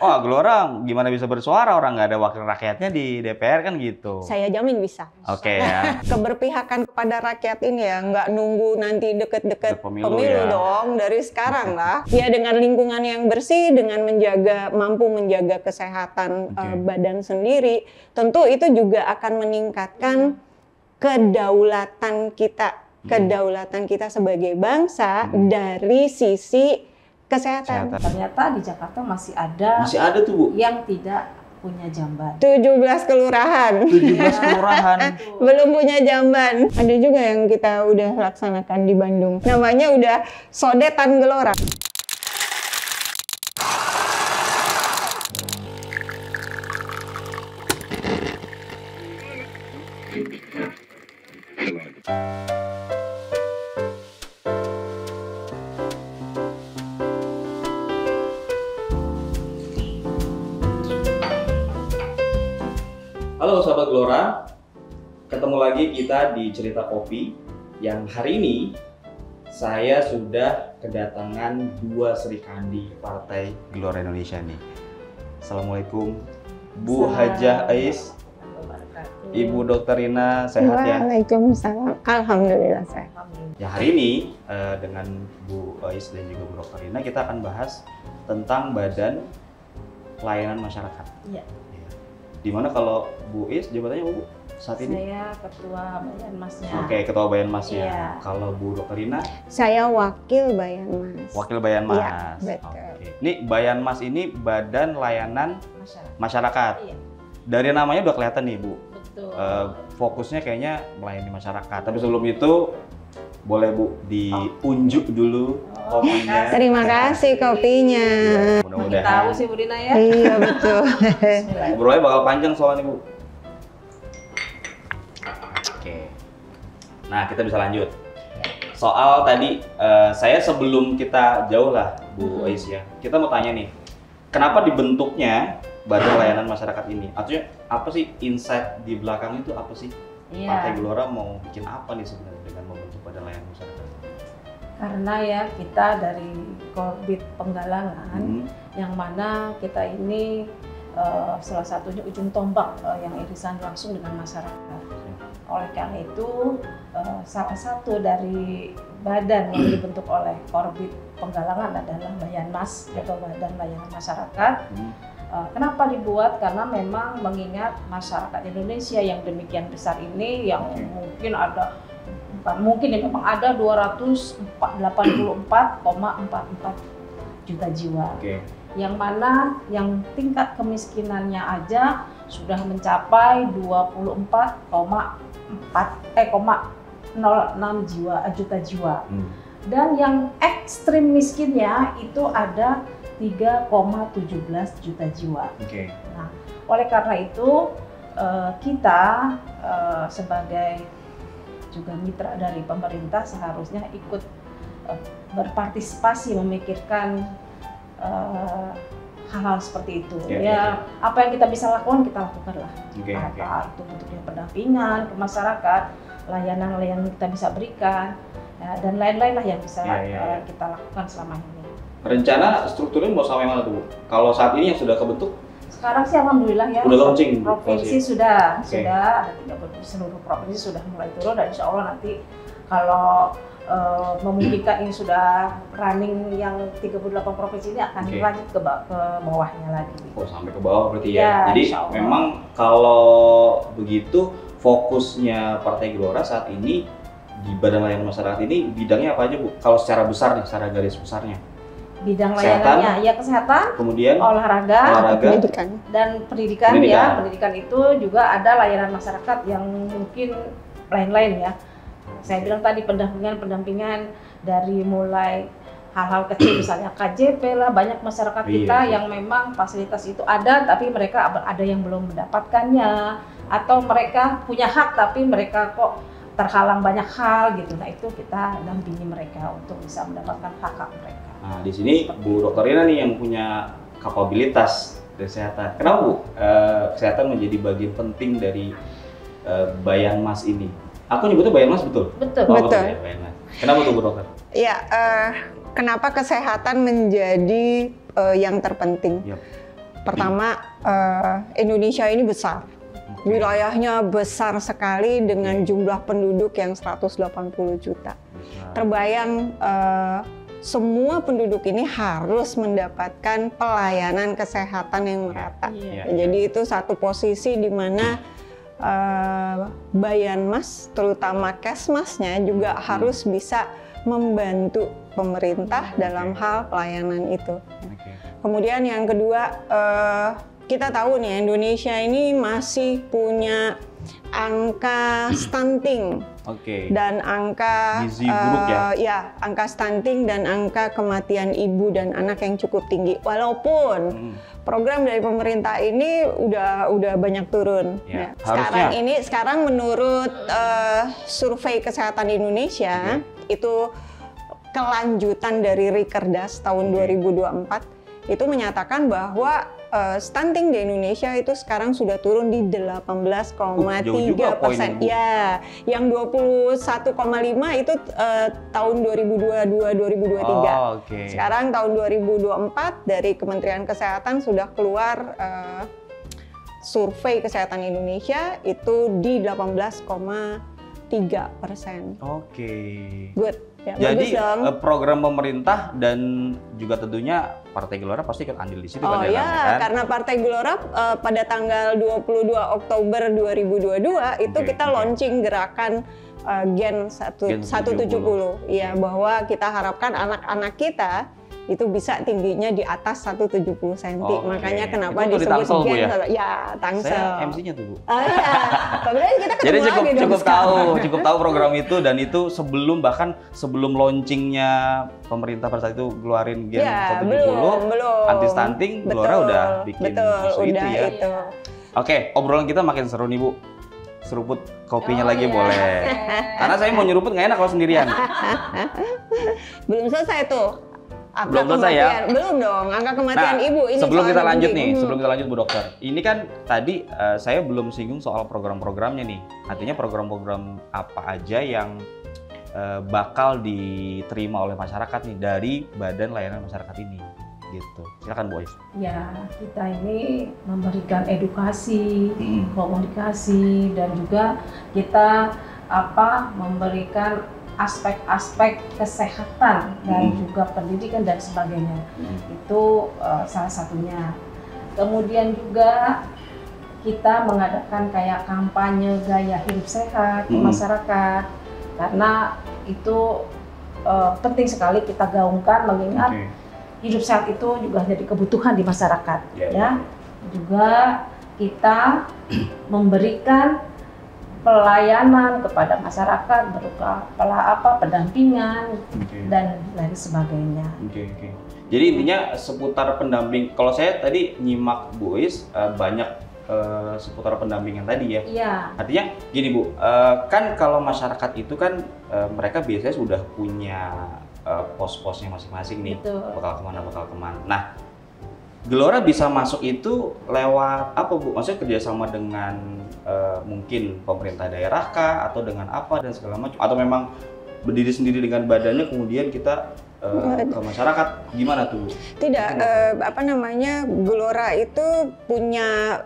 Oh, Gelora gimana bisa bersuara orang nggak ada wakil rakyatnya di DPR kan gitu. Saya jamin bisa. Oke ya. Keberpihakan kepada rakyat ini ya, nggak nunggu nanti deket-deket pemilu ya. dong, dari sekarang lah. Ya dengan lingkungan yang bersih, dengan mampu menjaga kesehatan badan sendiri, tentu itu juga akan meningkatkan kedaulatan kita sebagai bangsa dari sisi kesehatan. Ternyata di Jakarta masih ada tuh Bu yang tidak punya jamban. 17 kelurahan. 17 kelurahan. Belum punya jamban. Ada juga yang kita udah laksanakan di Bandung. Namanya udah Sodetan Gelora. Halo sahabat Gelora, ketemu lagi kita di Cerita Kopi yang hari ini saya sudah kedatangan dua Serikandi Partai Gelora Indonesia nih. Assalamualaikum Bu Hajah Ais, Ibu Dr. Rina, sehat ya? Waalaikumsalam, alhamdulillah sehat. Ya hari ini dengan Bu Ais dan juga Bu Dr. Rina kita akan bahas tentang Badan Pelayanan Masyarakat. Iya. Dimana kalau Bu Is jabatannya Bu saat ini? Saya Ketua Bayanmasnya. Oke, Ketua Bayanmasnya. Iya. Kalau Bu Dr. Rina? Saya Wakil Bayanmas. Wakil Bayanmas. Iya, betul. Oke. Ini Bayanmas ini Badan Layanan Masyarakat. Iya. Dari namanya udah kelihatan nih Bu. Betul. Fokusnya kayaknya melayani masyarakat. Tapi sebelum itu boleh Bu diunjuk dulu kopinya. Terima kasih kopinya. Mudah-mudahan. Tahu sih Bu Rina ya. Iya betul. Ngobrolnya bakal panjang soalnya Bu. Oke. Nah kita bisa lanjut. Soal tadi saya sebelum kita jauh lah Bu Ais ya. Kita mau tanya nih, kenapa dibentuknya Badan Layanan Masyarakat ini? Artinya apa sih insight di belakang itu apa sih? Iya. Partai Gelora mau bikin apa nih sebenarnya dengan membentuk Badan Layanan Masyarakat? Karena ya kita dari Korbit Penggalangan yang mana kita ini salah satunya ujung tombak yang irisan langsung dengan masyarakat. Oleh karena itu salah satu dari badan yang dibentuk oleh Korbit Penggalangan adalah Bayanmas atau Badan Layanan Masyarakat. Kenapa dibuat? Karena memang mengingat masyarakat Indonesia yang demikian besar ini yang memang ada 284,44 juta jiwa. Yang mana yang tingkat kemiskinannya aja sudah mencapai 24,06 juta jiwa. Dan yang ekstrim miskinnya itu ada 3,17 juta jiwa. Nah, oleh karena itu kita sebagai juga mitra dari pemerintah seharusnya ikut berpartisipasi memikirkan hal-hal seperti itu. Apa yang kita bisa lakukan kita lakukanlah. Apa itu bentuknya pendampingan ke masyarakat, layanan-layanan kita bisa berikan, dan lain-lain lah yang bisa kita lakukan selama ini. Rencana strukturnya mau sampai mana tuh Bu? Kalau saat ini yang sudah kebentuk? Sekarang sih alhamdulillah ya. Udah launching? Provinsi sudah ada 30 seluruh provinsi sudah mulai turun dan insya Allah nanti kalau memungkinkan ini sudah running yang 38 provinsi ini akan lanjut ke bawahnya lagi. Oh sampai ke bawah berarti ya? Jadi memang kalau begitu fokusnya Partai Gelora saat ini di Badan Layanan Masyarakat ini bidangnya apa aja Bu? Kalau secara besar nih, secara garis besarnya? Bidang layanannya ya kesehatan, kemudian olahraga pendidikan. Dan pendidikan ya. Pendidikan itu juga ada layanan masyarakat yang mungkin lain-lain ya. Saya bilang tadi pendampingan dari mulai hal-hal kecil misalnya KJP lah, banyak masyarakat kita yang memang fasilitas itu ada tapi mereka ada yang belum mendapatkannya atau mereka punya hak tapi mereka kok terhalang banyak hal gitu. Nah itu kita dampingi mereka untuk bisa mendapatkan hak-hak mereka. Nah di sini Bu Dr. Rina nih yang punya kapabilitas kesehatan. Kenapa Bu kesehatan menjadi bagian penting dari Bayanmas ini? Aku nyebutnya Bayanmas betul? Betul. Betul. Ya, Bayanmas. Kenapa tuh Bu Dokter? Ya, kenapa kesehatan menjadi yang terpenting? Pertama, Indonesia ini besar. Wilayahnya besar sekali dengan jumlah penduduk yang 180 juta. Terbayang semua penduduk ini harus mendapatkan pelayanan kesehatan yang merata. Jadi itu satu posisi di mana Bayanmas, terutama Kesmasnya juga harus bisa membantu pemerintah dalam hal pelayanan itu. Kemudian yang kedua, kita tahu nih Indonesia ini masih punya angka stunting dan angka gizi buruk angka stunting dan angka kematian ibu dan anak yang cukup tinggi. Walaupun program dari pemerintah ini udah banyak turun. Sekarang menurut survei kesehatan Indonesia itu kelanjutan dari Rikerdas tahun 2024 itu menyatakan bahwa stunting di Indonesia itu sekarang sudah turun di 18,3%. Ya, yang 21,5 itu tahun 2022-2023. Sekarang tahun 2024 dari Kementerian Kesehatan sudah keluar survei kesehatan Indonesia itu di 18,3%. Good. Ya, jadi program pemerintah dan juga tentunya Partai Gelora pasti ikut andil di situ kan? Karena Partai Gelora pada tanggal 22 Oktober 2022 itu kita launching gerakan Gen 170. Ya, bahwa kita harapkan anak-anak kita itu bisa tingginya di atas 170 cm. Makanya kenapa itu disebut Tangsel, Gen? Tangsel. Saya MC-nya tuh, Bu. Kita jadi cukup tahu program itu, dan itu bahkan sebelum launchingnya pemerintah pada saat itu keluarin Gen 170 anti stunting, Gelora udah bikin isu itu ya. Oke, obrolan kita makin seru nih, Bu. Seruput kopinya lagi boleh. Karena saya mau nyeruput nggak enak kalau sendirian. Belum selesai tuh. Belum selesai ya? Belum dong, angka kematian ibu ini. Sebelum kita lanjut Bu Dokter. Ini kan tadi saya belum singgung soal program-programnya nih. Artinya program-program apa aja yang bakal diterima oleh masyarakat nih dari Badan Layanan Masyarakat ini. Gitu. Silakan Bu Ais. Ya, kita ini memberikan edukasi, komunikasi, dan juga kita memberikan aspek-aspek kesehatan dan juga pendidikan dan sebagainya. Itu salah satunya. Kemudian juga kita mengadakan kayak kampanye gaya hidup sehat ke masyarakat, karena itu penting sekali kita gaungkan, mengingat hidup sehat itu juga jadi kebutuhan di masyarakat. Juga kita memberikan pelayanan kepada masyarakat berupa pendampingan dan lain sebagainya. Jadi intinya seputar pendamping. Kalau saya tadi nyimak Bu Is banyak seputar pendampingan tadi ya. Iya. Artinya gini Bu, kan kalau masyarakat itu kan mereka biasanya sudah punya pos-posnya masing-masing nih. Betul. Bakal kemana. Nah, Gelora bisa masuk itu lewat apa Bu? Maksudnya kerjasama dengan mungkin pemerintah daerah kah, atau dengan apa dan segala macam, atau memang berdiri sendiri dengan badannya kemudian kita ke masyarakat, gimana tuh? Tidak, Gelora itu punya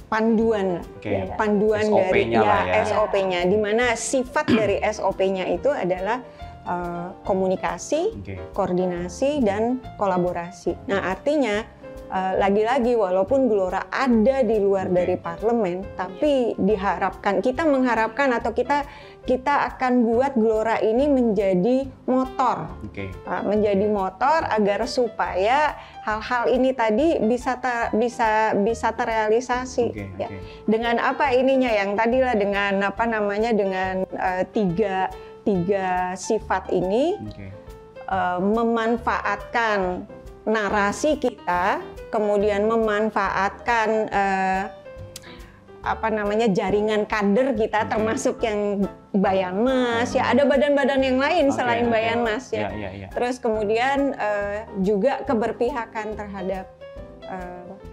panduan, panduan dari SOP-nya, di mana sifat dari SOP-nya itu adalah komunikasi, koordinasi, dan kolaborasi. Nah, artinya lagi-lagi walaupun Gelora ada di luar dari parlemen, tapi kita mengharapkan atau kita akan buat Gelora ini menjadi motor, menjadi motor agar supaya hal-hal ini tadi bisa terrealisasi. Dengan apa ininya yang tadilah dengan dengan tiga sifat ini, memanfaatkan narasi kita, kemudian memanfaatkan jaringan kader kita, termasuk yang Bayanmas, ya ada badan-badan yang lain selain Bayanmas ya. Terus kemudian juga keberpihakan terhadap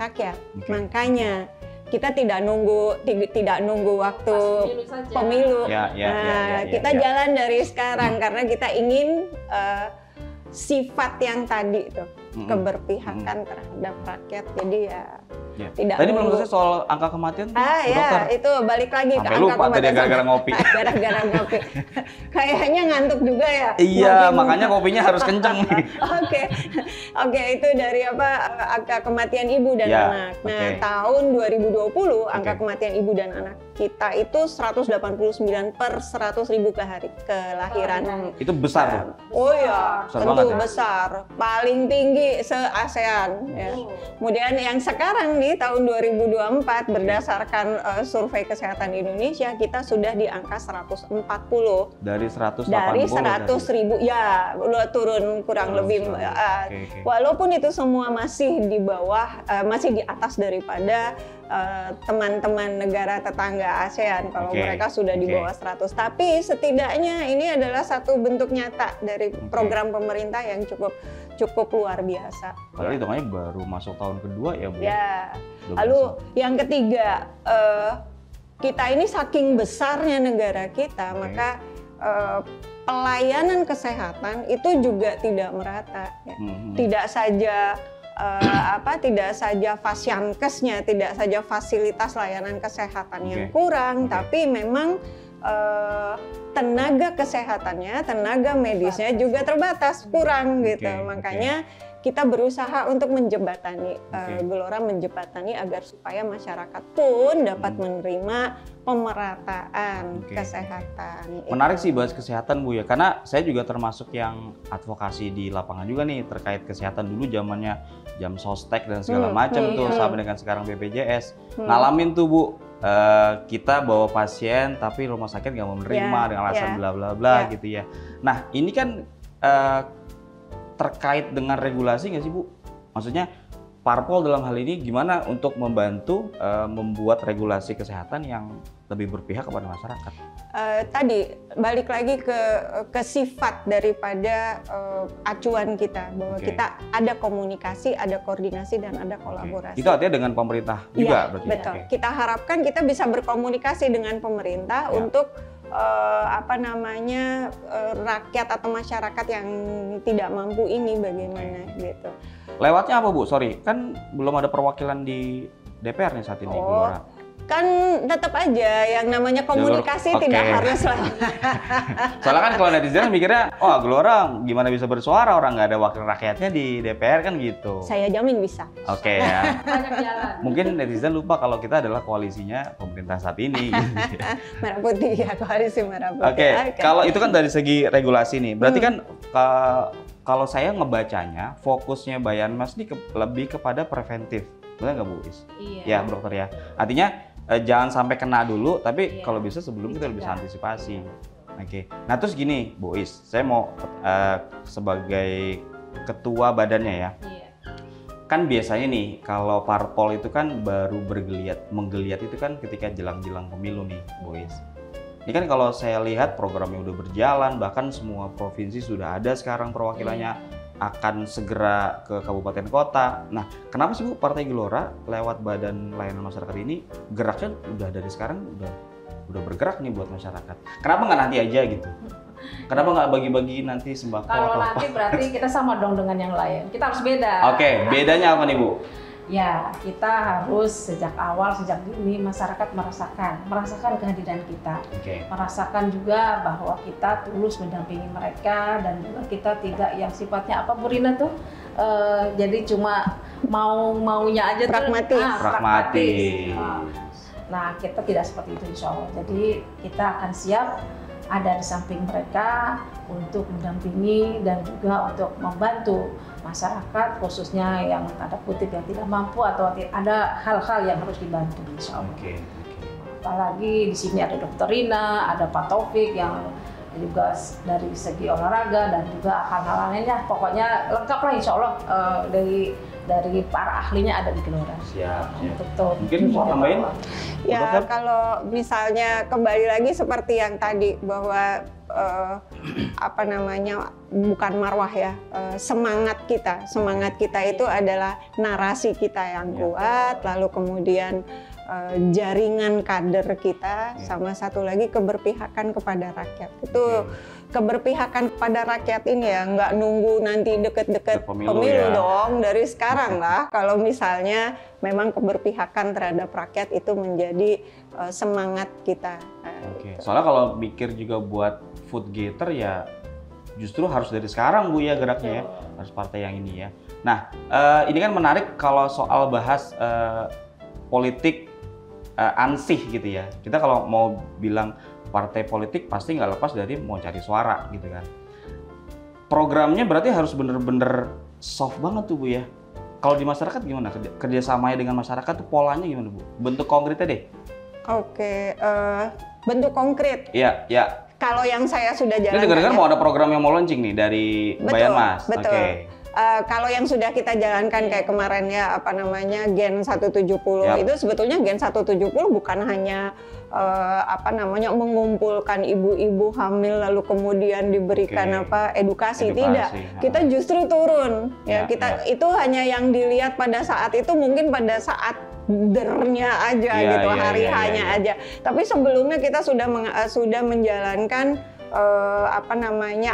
rakyat. Makanya kita tidak nunggu waktu pemilu. Kita jalan dari sekarang karena kita ingin sifat yang tadi itu keberpihakan terhadap rakyat. Jadi ya tidak. Tadi belum selesai soal angka kematian tuh, dokter. Itu balik lagi sampai ke angka lupa tadi gara-gara ngopi. Gara-gara ngopi. Kayaknya ngantuk juga ya. Iya, makanya kopinya harus kencang nih. Oke, itu dari angka kematian ibu dan anak. Nah, tahun 2020 angka kematian ibu dan anak kita itu 189 per 100.000 kelahiran. Itu besar. Oh ya, tentu besar. Paling tinggi se-ASEAN. Ya. Kemudian yang sekarang nih tahun 2024 berdasarkan survei kesehatan Indonesia kita sudah di angka 140. Dari 180. Dari 100.000 ya, udah turun kurang lebih. Walaupun itu semua masih di bawah, masih di atas daripada teman-teman negara tetangga ASEAN kalau mereka sudah di bawah 100. Tapi setidaknya ini adalah satu bentuk nyata dari program pemerintah yang cukup luar biasa. Padahal hitungannya baru masuk tahun kedua ya, Bu. Ya. Lalu yang ketiga, kita ini saking besarnya negara kita, maka pelayanan kesehatan itu juga tidak merata. Ya. Tidak saja fasiankesnya, tidak saja fasilitas layanan kesehatan yang kurang, tapi memang tenaga kesehatannya, tenaga medisnya juga terbatas, kurang gitu. Makanya kita berusaha untuk menjembatani, Gelora menjembatani agar supaya masyarakat pun dapat menerima pemerataan kesehatan. Menarik sih bahas kesehatan, Bu ya, karena saya juga termasuk yang advokasi di lapangan juga nih terkait kesehatan. Dulu zamannya jam sostek dan segala macam tuh sampai dengan sekarang BPJS. Ngalamin tuh, Bu, kita bawa pasien tapi rumah sakit nggak mau menerima dengan alasan bla bla bla gitu ya. Nah ini kan terkait dengan regulasi nggak sih, Bu? Maksudnya Parpol dalam hal ini gimana untuk membantu membuat regulasi kesehatan yang lebih berpihak kepada masyarakat? Tadi balik lagi ke sifat daripada acuan kita bahwa kita ada komunikasi, ada koordinasi dan ada kolaborasi. Itu artinya dengan pemerintah juga berarti. Betul. Kita harapkan kita bisa berkomunikasi dengan pemerintah untuk rakyat atau masyarakat yang tidak mampu ini bagaimana gitu. Lewatnya apa, Bu? Sorry, kan belum ada perwakilan di DPR nih saat ini, Gelora. Kan tetap aja yang namanya komunikasi tidak harus lah. Soalnya kan kalau netizen mikirnya, Gelora gimana bisa bersuara, orang nggak ada wakil rakyatnya di DPR kan gitu. Saya jamin bisa. Ya. Mungkin netizen lupa kalau kita adalah koalisinya pemerintah saat ini. Merah putih ya, koalisi merah putih. Kalau itu kan dari segi regulasi nih, berarti kan kalau saya ngebacanya fokusnya Bayanmas ini lebih kepada preventif, benar nggak, Bu Is? Iya. Ya, Bu Dokter ya. Artinya jangan sampai kena dulu, tapi kalau bisa sebelum kita bisa antisipasi. Nah terus gini, Bu Is, saya mau sebagai ketua badannya ya. Kan biasanya nih kalau parpol itu kan baru menggeliat itu kan ketika jelang-jelang pemilu nih, Bu Is. Ini kan kalau saya lihat programnya udah berjalan, bahkan semua provinsi sudah ada sekarang perwakilannya, akan segera ke kabupaten kota. Nah, kenapa sih, Bu, Partai Gelora lewat Badan Layanan Masyarakat ini geraknya udah dari sekarang udah bergerak nih buat masyarakat? Kenapa nggak nanti aja gitu? Kenapa nggak bagi-bagi nanti sembako? Kalau nanti berarti kita sama dong dengan yang lain. Kita harus beda. Bedanya apa nih, Bu? Ya, kita harus sejak awal, sejak dini masyarakat merasakan kehadiran kita, merasakan juga bahwa kita tulus mendampingi mereka dan juga kita tidak yang sifatnya apa, Bu Rina tuh, jadi cuma maunya aja pragmatis. Nah, kita tidak seperti itu insya Allah. Jadi kita akan siap ada di samping mereka untuk mendampingi dan juga untuk membantu masyarakat khususnya yang tanda kutip yang tidak mampu atau ada hal-hal yang harus dibantu insya Allah. Apalagi di sini ada Dokter Rina, ada Pak Taufik yang juga dari segi olahraga dan juga hal-hal lainnya. Pokoknya lengkap lah insya Allah dari para ahlinya ada di Gelora. Siap. Betul. Mungkin mau tambahin? Ya, kalau misalnya kembali lagi seperti yang tadi bahwa bukan marwah ya, semangat kita itu adalah narasi kita yang kuat, lalu kemudian jaringan kader kita, sama satu lagi keberpihakan kepada rakyat. keberpihakan kepada rakyat ini ya, nggak nunggu nanti deket-deket pemilu ya. dong, dari sekarang lah. Kalau misalnya memang keberpihakan terhadap rakyat itu menjadi semangat kita. Oke. Soalnya kalau mikir juga buat food getter ya justru harus dari sekarang Bu ya geraknya ya, harus partai yang ini ya. Nah ini kan menarik kalau soal bahas politik ansih gitu ya. Kita kalau mau bilang partai politik pasti nggak lepas dari mau cari suara gitu kan. Programnya berarti harus bener-bener soft banget tuh Bu ya. Kalau di masyarakat gimana? Kerjasamanya dengan masyarakat tuh polanya gimana Bu? Bentuk konkretnya deh. Oke, bentuk konkret. Iya, ya. Kalau yang saya sudah jalankan. Ini dengar-dengar mau ada program yang mau launching nih dari Bayan Mas. Betul. Okay. Kalau yang sudah kita jalankan kayak kemarin ya apa namanya Gen 170 itu sebetulnya Gen 170 bukan hanya mengumpulkan ibu-ibu hamil lalu kemudian diberikan edukasi. Tidak, kita justru turun ya, itu hanya yang dilihat pada saat itu, mungkin pada saat dernya aja hari-hanya aja, tapi sebelumnya kita sudah menjalankan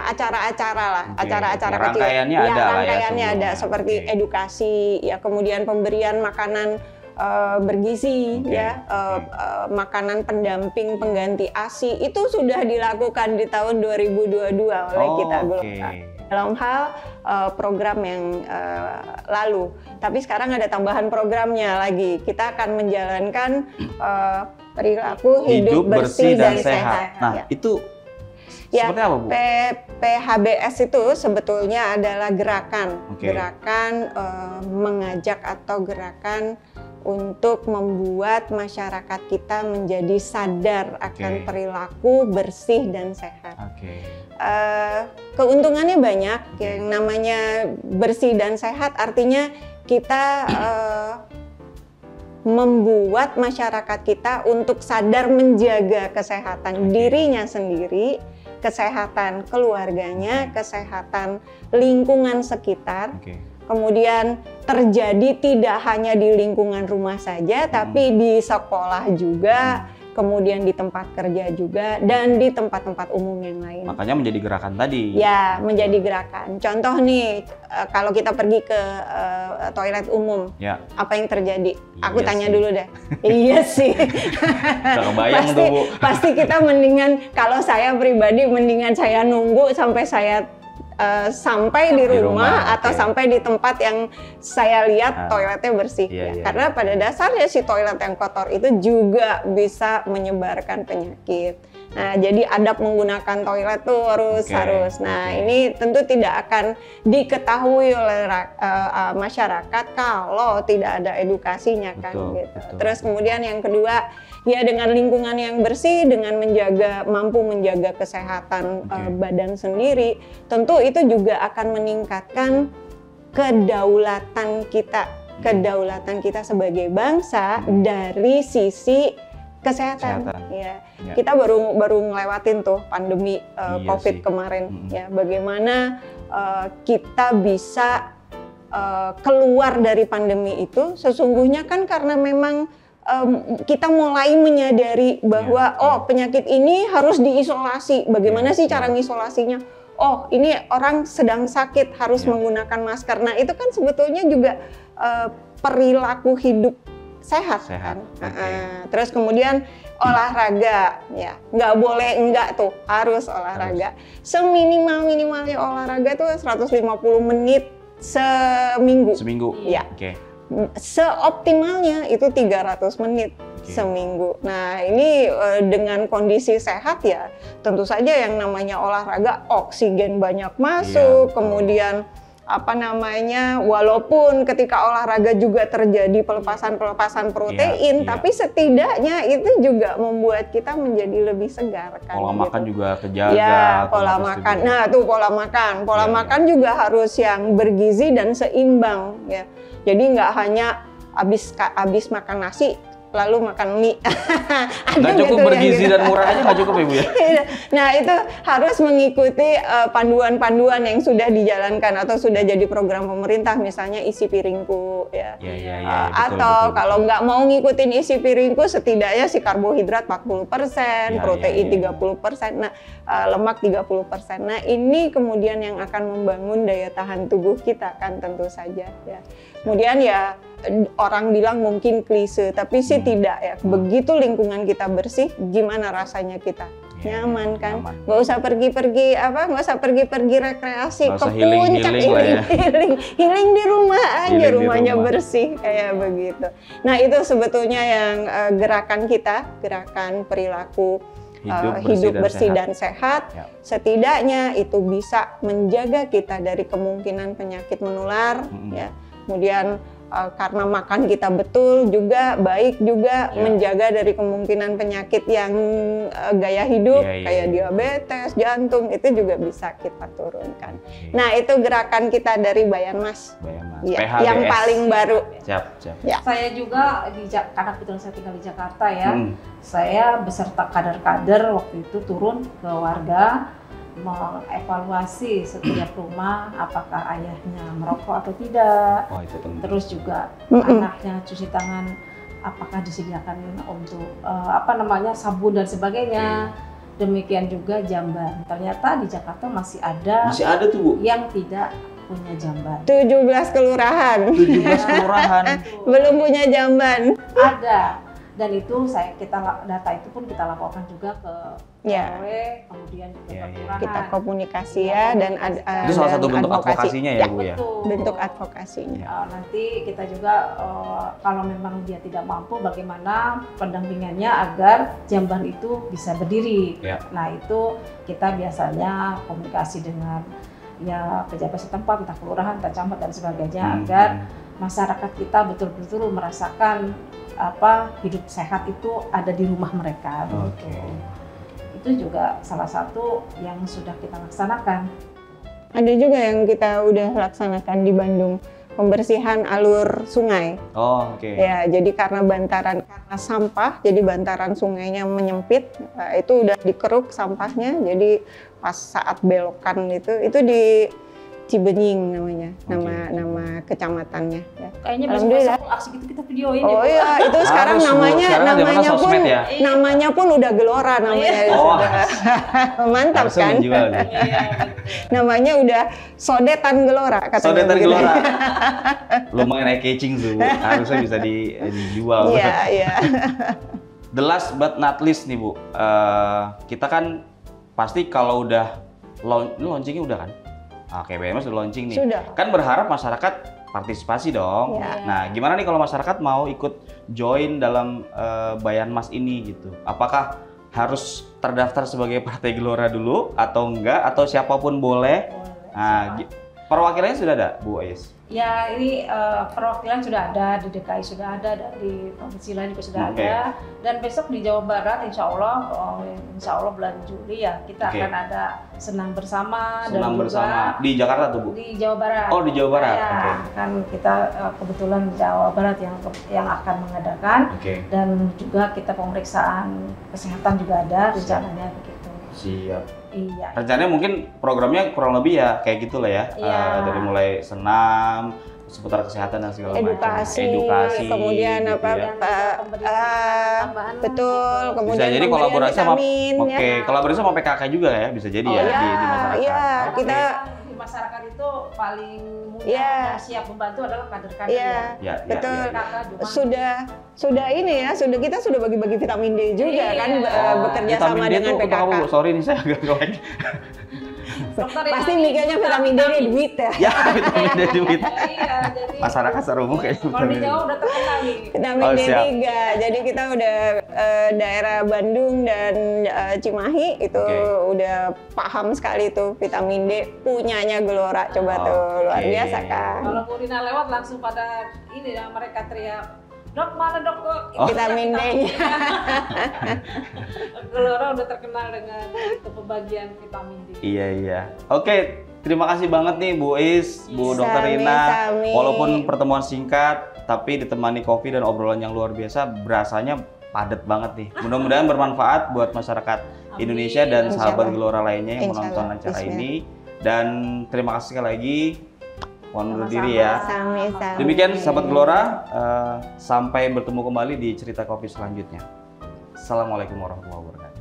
acara-acara lah, acara-acara kecil. Rangkaiannya ada seperti edukasi ya, kemudian pemberian makanan bergizi makanan pendamping pengganti ASI itu sudah dilakukan di tahun 2022 oleh kita dalam hal program yang lalu. Tapi sekarang ada tambahan programnya lagi. Kita akan menjalankan perilaku hidup bersih dan sehat. Nah, itu seperti apa, Bu? PHBS itu sebetulnya adalah gerakan mengajak atau gerakan untuk membuat masyarakat kita menjadi sadar akan perilaku bersih dan sehat. Keuntungannya banyak. Yang namanya bersih dan sehat artinya kita membuat masyarakat kita untuk sadar menjaga kesehatan dirinya sendiri, kesehatan keluarganya, kesehatan lingkungan sekitar. Kemudian terjadi tidak hanya di lingkungan rumah saja, tapi di sekolah juga, kemudian di tempat kerja juga, dan di tempat-tempat umum yang lain. Makanya menjadi gerakan tadi. Ya, menjadi gerakan. Contoh nih, kalau kita pergi ke toilet umum, apa yang terjadi? Aku tanya dulu deh. Iya sih. Kebayang tuh, Bu. Pasti kita mendingan, kalau saya pribadi, mendingan saya nunggu sampai saya sampai di rumah atau sampai di tempat yang saya lihat toiletnya bersih. Karena pada dasarnya si toilet yang kotor itu juga bisa menyebarkan penyakit. Nah, jadi adab menggunakan toilet tuh harus. Nah, ini tentu tidak akan diketahui oleh masyarakat kalau tidak ada edukasinya kan. Terus kemudian yang kedua, ya dengan lingkungan yang bersih, dengan mampu menjaga kesehatan badan sendiri, tentu itu juga akan meningkatkan kedaulatan kita sebagai bangsa dari sisi kesehatan. Kita baru ngelewatin tuh pandemi COVID kemarin. Ya, bagaimana kita bisa keluar dari pandemi itu sesungguhnya kan karena memang kita mulai menyadari bahwa penyakit ini harus diisolasi. Bagaimana sih cara ngisolasinya? Oh, ini orang sedang sakit harus menggunakan masker. Nah, itu kan sebetulnya juga perilaku hidup sehat. Kan? Terus kemudian olahraga, ya nggak boleh enggak tuh, harus olahraga. Seminimal-minimalnya olahraga tuh 150 menit seminggu. Ya. Seoptimalnya itu 300 menit seminggu. Nah, ini dengan kondisi sehat ya, tentu saja yang namanya olahraga oksigen banyak masuk, kemudian walaupun ketika olahraga juga terjadi pelepasan protein, tapi setidaknya itu juga membuat kita menjadi lebih segar kan. Pola makan juga kejaga. Ya, pola makan. Nah, tuh pola makan. Pola makan juga harus yang bergizi dan seimbang ya. Jadi nggak hanya habis makan nasi lalu makan mie. Nggak cukup bergizi dan murah aja nggak cukup ya Bu ya? Nah, itu harus mengikuti panduan-panduan yang sudah dijalankan atau sudah jadi program pemerintah, misalnya isi piringku ya. Betul, Atau betul, kalau nggak mau ngikutin isi piringku, setidaknya si karbohidrat 40%, protein 30%, nah lemak 30%. Nah ini kemudian yang akan membangun daya tahan tubuh kita kan tentu saja ya. Kemudian ya orang bilang mungkin klise, tapi sih tidak ya. Begitu lingkungan kita bersih, gimana rasanya kita? Nyaman kan? Nggak usah pergi-pergi nggak usah pergi-pergi rekreasi ke puncak, healing di rumah aja, rumahnya bersih kayak begitu. Nah itu sebetulnya yang gerakan kita, gerakan perilaku hidup bersih dan sehat. Setidaknya itu bisa menjaga kita dari kemungkinan penyakit menular ya. Kemudian karena makan kita betul juga baik juga menjaga dari kemungkinan penyakit yang gaya hidup kayak diabetes, jantung, itu juga bisa kita turunkan. Nah itu gerakan kita dari Bayan Mas, yang paling baru. Ya. Saya juga karena kebetulan saya tinggal di Jakarta ya, saya beserta kader-kader waktu itu turun ke warga, mengevaluasi setiap rumah apakah ayahnya merokok atau tidak. Terus juga anaknya cuci tangan apakah disediakan untuk sabun dan sebagainya. Demikian juga jamban. Ternyata di Jakarta masih ada tuh, Bu, yang tidak punya jamban. 17 kelurahan. 17 kelurahan belum punya jamban. Ada. Dan itu data itu pun kita laporkan juga ke RW, kemudian juga ke kelurahan. Kita komunikasi ya, dan itu salah satu bentuk advokasinya ya, Bu ya. Bentuk advokasinya. Nanti kita juga kalau memang dia tidak mampu, bagaimana pendampingannya agar jamban itu bisa berdiri. Nah itu kita biasanya komunikasi dengan pejabat setempat, entah kelurahan, entah camat dan sebagainya, agar masyarakat kita betul-betul merasakan hidup sehat itu ada di rumah mereka. Itu juga salah satu yang sudah kita laksanakan. Ada juga yang kita udah laksanakan di Bandung, pembersihan alur sungai. Ya, jadi karena sampah, jadi bantaran sungainya menyempit, itu udah dikeruk sampahnya. Jadi pas saat belokan itu di Cibenying namanya, nama kecamatannya. Ya. Kayaknya besok aksi kita videoin. Itu sekarang namanya pun udah Gelora namanya. Mantap kan? Namanya udah Sodetan Gelora. Sodetan Gelora. Lumayan eye-catching tuh, harusnya bisa dijual. Iya. The last but not least nih, Bu, kita kan pasti kalau udah launchingnya udah kan? Bayan Mas udah launching nih. Kan berharap masyarakat partisipasi dong. Nah, gimana nih kalau masyarakat mau ikut join dalam Bayan Mas ini gitu? Apakah harus terdaftar sebagai Partai Gelora dulu atau enggak? Atau siapapun boleh? Nah, perwakilannya sudah ada, Bu Ais? Ya, ini perwakilan sudah ada, di DKI sudah ada, di provinsi lain juga sudah ada. Dan besok di Jawa Barat, insya Allah bulan Juli ya, kita akan ada senang bersama. Senang bersama di Jakarta tuh, Bu? Di Jawa Barat. Oh, di Jawa Barat. Kan kita kebetulan di Jawa Barat yang akan mengadakan. Dan juga kita pemeriksaan kesehatan juga ada, rencananya begitu. Siap. Iya. Rencananya mungkin programnya kurang lebih ya kayak gitulah ya. Dari mulai senam, seputar kesehatan dan segala macam. Edukasi. Kemudian betul. Kemudian bisa jadi kolaborasi sama kolaborasi sama PKK juga ya, bisa jadi di masyarakat. Iya, kita di masyarakat itu paling mudah dan siap membantu adalah kader-kader. Betul. Sudah kita sudah bagi-bagi vitamin D juga kan, bekerja sama dengan PKK. Sorry nih saya agak ngelek. Pasti mikirnya vitamin D ini duit ya. Ya, vitamin D duit. Masyarakat serumu kayaknya. Kalau di Jawa udah terkenal nih. Vitamin D3. Jadi kita udah daerah Bandung dan Cimahi itu udah paham sekali tuh vitamin D punyanya Gelora. Coba tuh luar biasa kan. Kalau Bu Rina lewat langsung pada ini ya, mereka teriak, "Dok, mana dok?" Vitamin D-nya. Gelora udah terkenal dengan pembagian vitamin D. Iya. Oke, terima kasih banget nih Bu Is, Bu Dr. Rina. Walaupun pertemuan singkat, tapi ditemani kopi dan obrolan yang luar biasa, berasanya padat banget nih. Mudah-mudahan bermanfaat buat masyarakat Indonesia dan sahabat Gelora lainnya yang menonton acara ini. Dan terima kasih sekali lagi. Mohon undur diri ya. Sama-sama. Demikian sahabat Gelora, sampai bertemu kembali di cerita kopi selanjutnya. Assalamualaikum warahmatullahi wabarakatuh.